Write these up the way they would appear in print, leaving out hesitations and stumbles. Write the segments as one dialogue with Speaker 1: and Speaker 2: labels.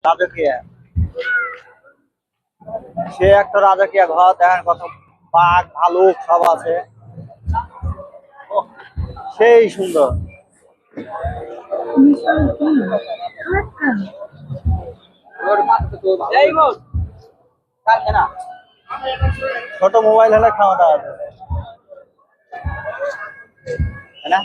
Speaker 1: রাজকীয়, সে একটা রাজকীয় ঘর দেখেন, কত বাঘ ভালুক সব আছে, ওহ, সেই সুন্দর। ছোট মোবাইল হলে ক্ষমতা আছে, তাই না?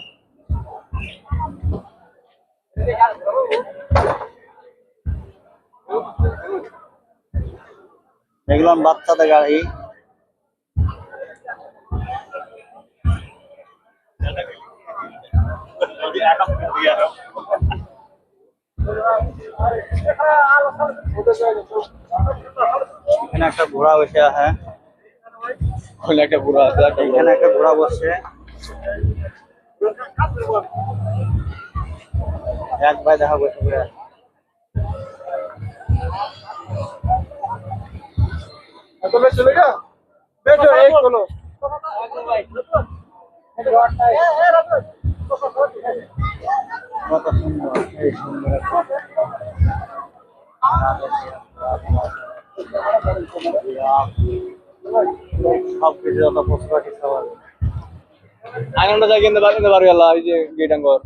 Speaker 1: দেখলাম বাচ্চাদের গাড়ি। এখানে একটা ঘোড়া বসে আছে,
Speaker 2: একটা বুড়া আছে
Speaker 1: এখানে একটা ঘোড়া বসছে, এক ভাই দেখা বসে পড়ে আছে।
Speaker 2: চলে গা বেটো এই চলো
Speaker 1: কত সুন্দর, এই সুন্দর একটা সব কিছু যত পশু পাখি সব আছে।
Speaker 2: আনন্দ জায়গা ইন্দে বাড়ি গেল এই যে গেট আঙ্গর